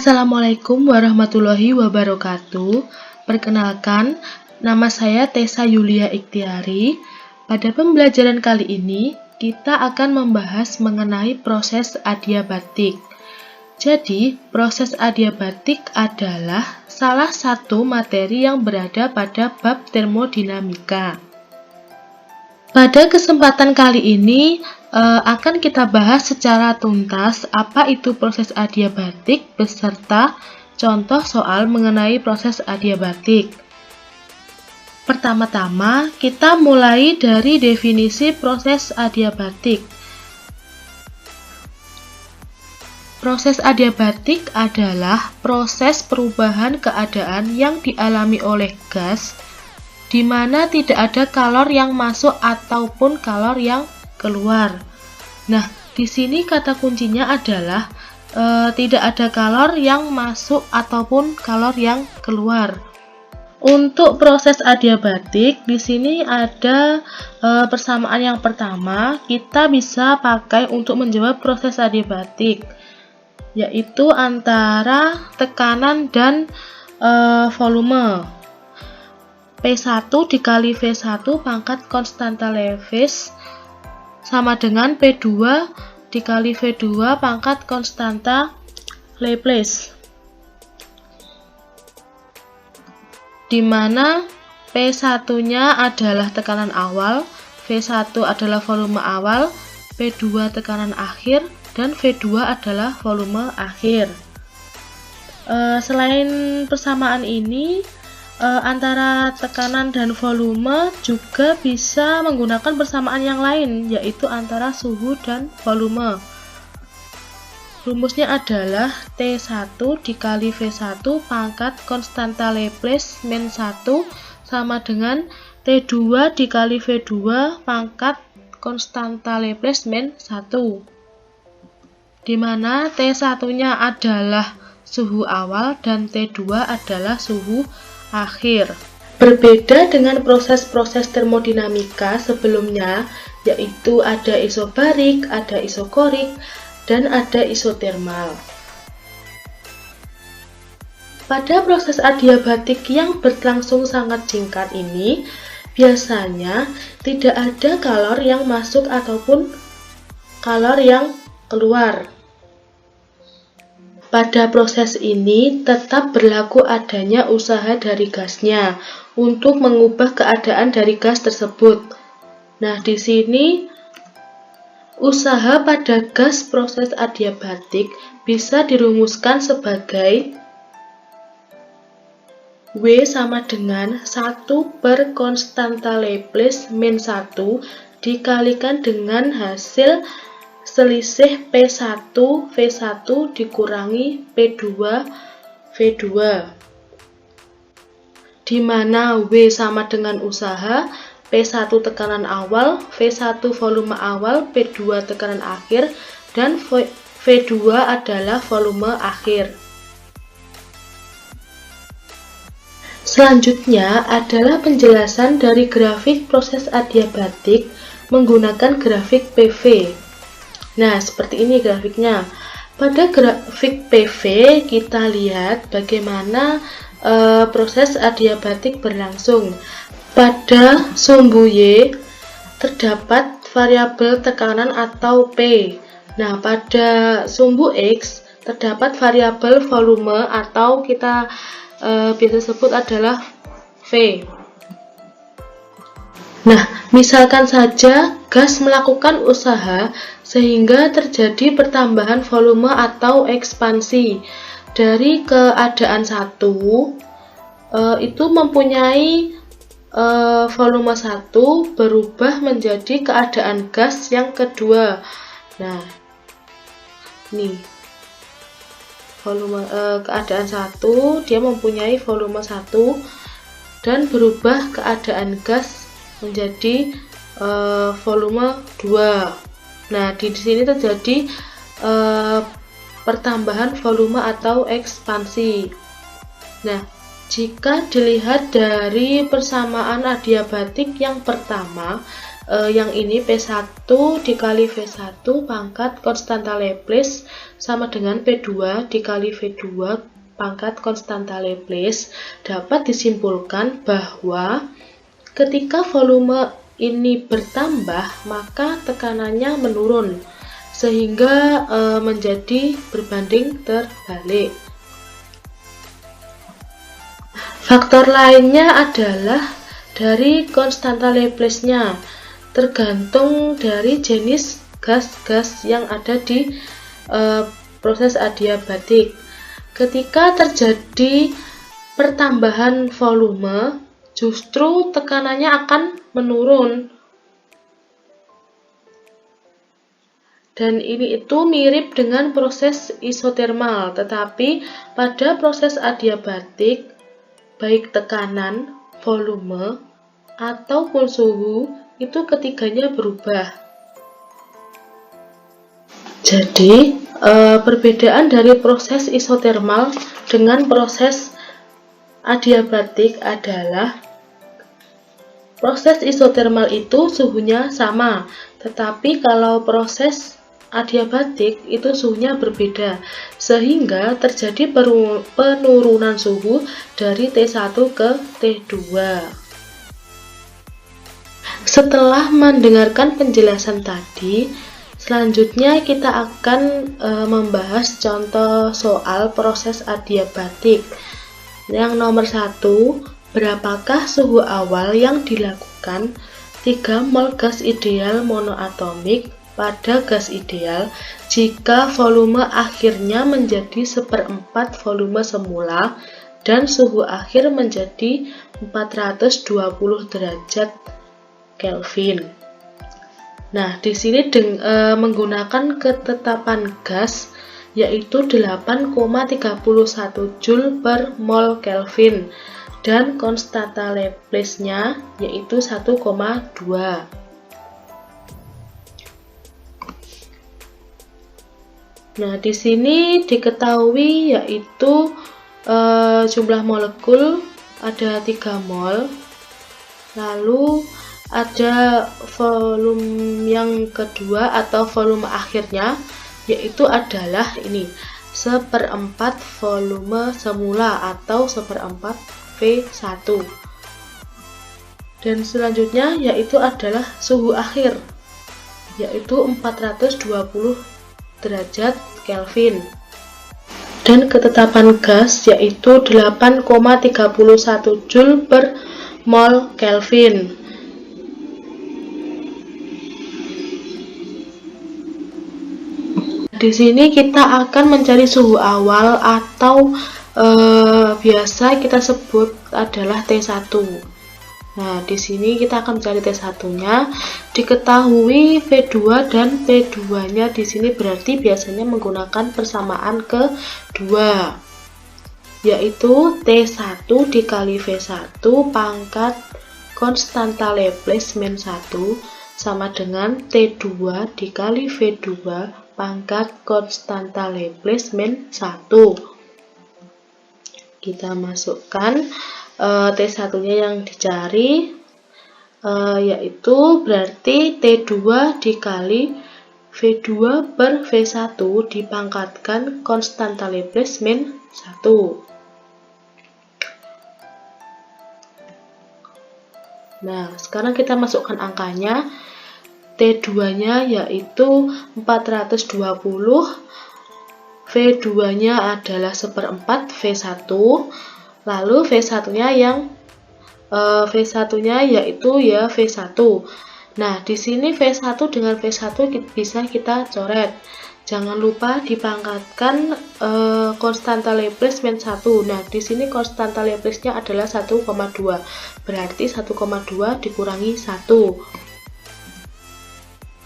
Assalamualaikum warahmatullahi wabarakatuh. Perkenalkan, nama saya Tessa Yulia Ikhtiari. Pada pembelajaran kali ini, kita akan membahas mengenai proses adiabatik. Jadi, proses adiabatik adalah salah satu materi yang berada pada bab termodinamika. Pada kesempatan kali ini akan kita bahas secara tuntas apa itu proses adiabatik beserta contoh soal mengenai proses adiabatik. Pertama-tama, kita mulai dari definisi proses adiabatik. Proses adiabatik adalah proses perubahan keadaan yang dialami oleh gas di mana tidak ada kalor yang masuk ataupun kalor yang keluar. Nah, di sini kata kuncinya adalah tidak ada kalor yang masuk ataupun kalor yang keluar. Untuk proses adiabatik, di sini ada persamaan yang pertama, kita bisa pakai untuk menjawab proses adiabatik, yaitu antara tekanan dan volume. P1 dikali V1 pangkat konstanta Lewis sama dengan P2 dikali V2 pangkat konstanta Laplace, di mana P1-nya adalah tekanan awal, V1 adalah volume awal, P2 tekanan akhir, dan V2 adalah volume akhir. Selain persamaan ini, antara tekanan dan volume juga bisa menggunakan persamaan yang lain, yaitu antara suhu dan volume. Rumusnya adalah T1 dikali V1 pangkat konstanta Laplace min 1 sama dengan T2 dikali V2 pangkat konstanta Laplace min 1, di mana T1-nya adalah suhu awal dan T2 adalah suhu akhir. Berbeda dengan proses-proses termodinamika sebelumnya, yaitu ada isobarik, ada isokorik, dan ada isotermal. Pada proses adiabatik yang berlangsung sangat singkat ini, biasanya tidak ada kalor yang masuk ataupun kalor yang keluar. Pada proses ini tetap berlaku adanya usaha dari gasnya untuk mengubah keadaan dari gas tersebut. Nah, di sini usaha pada gas proses adiabatik bisa dirumuskan sebagai W sama dengan 1 per konstanta Laplace min 1 dikalikan dengan hasil selisih P1 V1 dikurangi P2 V2, di mana W sama dengan usaha, P1 tekanan awal, V1 volume awal, P2 tekanan akhir, dan V2 adalah volume akhir. Selanjutnya adalah penjelasan dari grafik proses adiabatik menggunakan grafik PV. Nah, seperti ini grafiknya. Pada grafik PV kita lihat bagaimana proses adiabatik berlangsung. Pada sumbu Y terdapat variabel tekanan atau P. Nah, pada sumbu X terdapat variabel volume atau kita biasa sebut adalah V. Nah, misalkan saja gas melakukan usaha sehingga terjadi pertambahan volume atau ekspansi dari keadaan 1 itu mempunyai volume 1 berubah menjadi keadaan gas yang kedua. Nah, ini volume keadaan 1 dia mempunyai volume 1 dan berubah keadaan gas menjadi volume 2. Nah, di sini terjadi pertambahan volume atau ekspansi. Nah, jika dilihat dari persamaan adiabatik yang pertama, yang ini P1 dikali V1 pangkat konstanta Laplace sama dengan P2 dikali V2 pangkat konstanta Laplace. Dapat disimpulkan bahwa ketika volume ini bertambah, maka tekanannya menurun, sehingga menjadi berbanding terbalik. Faktor lainnya adalah dari konstanta Laplace-nya, tergantung dari jenis gas-gas yang ada di proses adiabatik. Ketika terjadi pertambahan volume, justru tekanannya akan menurun. Dan ini itu mirip dengan proses isotermal, tetapi pada proses adiabatik, baik tekanan, volume, ataupun suhu, itu ketiganya berubah. Jadi, perbedaan dari proses isotermal dengan proses adiabatik adalah proses isotermal itu suhunya sama, tetapi kalau proses adiabatik itu suhunya berbeda, sehingga terjadi penurunan suhu dari T1 ke T2. Setelah mendengarkan penjelasan tadi, selanjutnya kita akan membahas contoh soal proses adiabatik. Yang nomor 1, berapakah suhu awal yang dilakukan 3 mol gas ideal monoatomik pada gas ideal jika volume akhirnya menjadi 1/4 volume semula dan suhu akhir menjadi 420 derajat Kelvin. Nah, di sini menggunakan ketetapan gas yaitu 8,31 Joule per mol Kelvin dan konstanta Laplace-nya yaitu 1,2. Nah, di sini diketahui yaitu jumlah molekul ada 3 mol. Lalu ada volume yang kedua atau volume akhirnya yaitu adalah ini 1/4 volume semula atau 1/4 V1. Dan selanjutnya yaitu adalah suhu akhir yaitu 420 derajat Kelvin. Dan ketetapan gas yaitu 8,31 Joule per mol Kelvin. Di sini kita akan mencari suhu awal atau biasa kita sebut adalah T1. Nah, di sini kita akan mencari T1-nya. Diketahui V2 dan P2-nya di sini berarti biasanya menggunakan persamaan kedua, yaitu T1 dikali V1 pangkat konstanta Laplace min 1 sama dengan T2 dikali V2 pangkat konstanta Laplace min 1. Kita masukkan T1-nya yang dicari, yaitu berarti T2 dikali V2 per V1 dipangkatkan konstanta Laplace min 1. Nah, sekarang kita masukkan angkanya. T2-nya yaitu 420, V2-nya adalah 1/4 V1, lalu V1-nya yaitu ya V1. Nah, di sini V1 dengan V1 bisa kita coret. Jangan lupa dipangkatkan konstanta Laplace min 1. Nah, di sini konstanta Laplace-nya adalah 1,2. Berarti 1,2 dikurangi 1.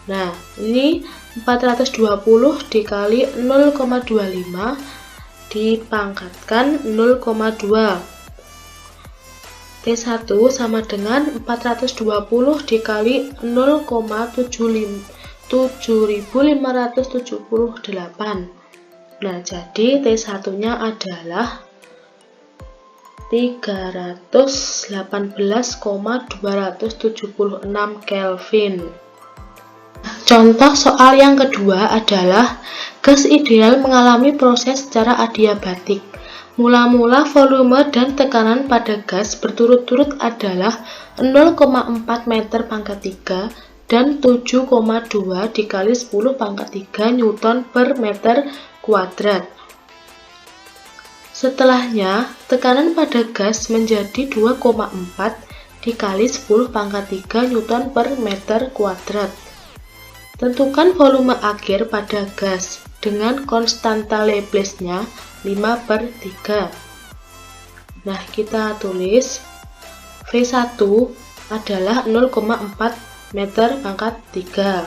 Nah, ini 420 dikali 0,25 dipangkatkan 0,2. T1 sama dengan 420 dikali 0,7578. Nah, jadi T1-nya adalah 318,276 Kelvin. Contoh soal yang kedua adalah gas ideal mengalami proses secara adiabatik. Mula-mula volume dan tekanan pada gas berturut-turut adalah 0,4 meter pangkat 3 dan 7,2 dikali 10 pangkat 3 Newton per meter kuadrat. Setelahnya, tekanan pada gas menjadi 2,4 dikali 10 pangkat 3 Newton per meter kuadrat. Tentukan volume akhir pada gas dengan konstanta Laplace-nya 5/3. Nah, kita tulis V1 adalah 0,4 meter pangkat 3.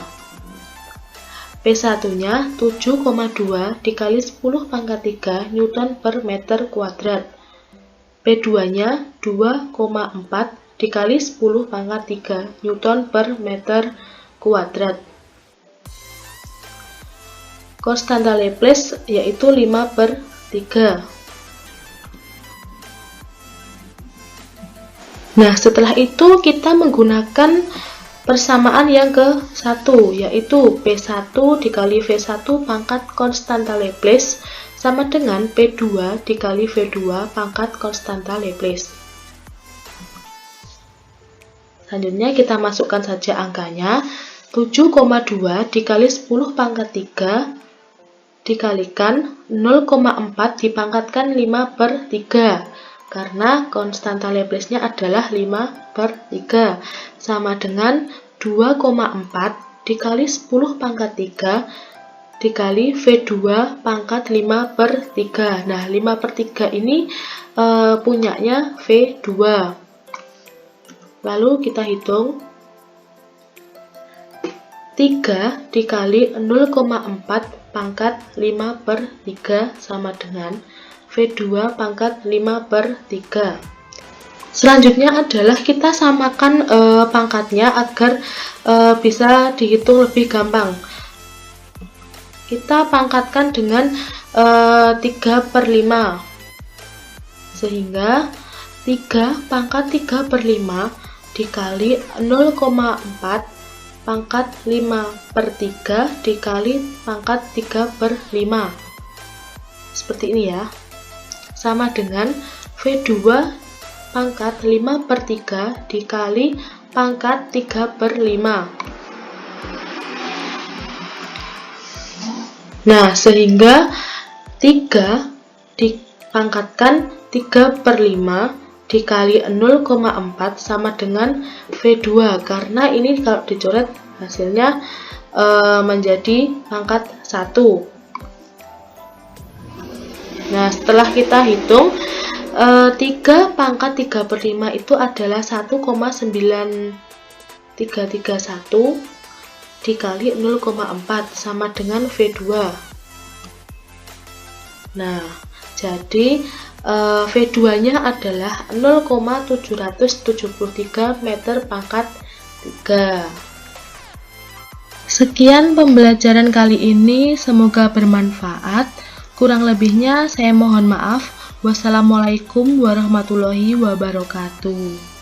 P1-nya 7,2 dikali 10 pangkat 3 Newton per meter kuadrat. P2-nya 2,4 dikali 10 pangkat 3 Newton per meter kuadrat. Konstanta Laplace yaitu 5/3. Nah, setelah itu kita menggunakan persamaan yang ke-1, yaitu P1 dikali V1 pangkat konstanta Laplace sama dengan P2 dikali V2 pangkat konstanta Laplace. Selanjutnya kita masukkan saja angkanya. 7,2 dikali 10 pangkat 3 dikalikan 0,4 dipangkatkan 5/3. Karena konstanta Laplace-nya adalah 5/3, sama dengan 2,4 dikali 10 pangkat 3 dikali V2 pangkat 5/3. Nah, 5/3 ini punyanya V2. Lalu kita hitung 3 dikali 0,4 pangkat 5/3 sama dengan V2 pangkat 5/3. Selanjutnya adalah kita samakan pangkatnya agar bisa dihitung lebih gampang. Kita pangkatkan dengan 3/5, sehingga 3 pangkat 3/5 dikali 0,4 pangkat 5/3 dikali pangkat 3/5. Seperti ini ya. Sama dengan V2 pangkat 5/3 dikali pangkat 3/5. Nah, sehingga 3 dipangkatkan 3/5 dikali 0,4 sama dengan V2, karena ini kalau dicoret hasilnya menjadi pangkat 1. Nah, setelah kita hitung 3 pangkat 3/5 itu adalah 1,9331 dikali 0,4 sama dengan V2. Nah, jadi V2-nya adalah 0,773 meter pangkat 3. Sekian pembelajaran kali ini, semoga bermanfaat. Kurang lebihnya saya mohon maaf. Wassalamualaikum warahmatullahi wabarakatuh.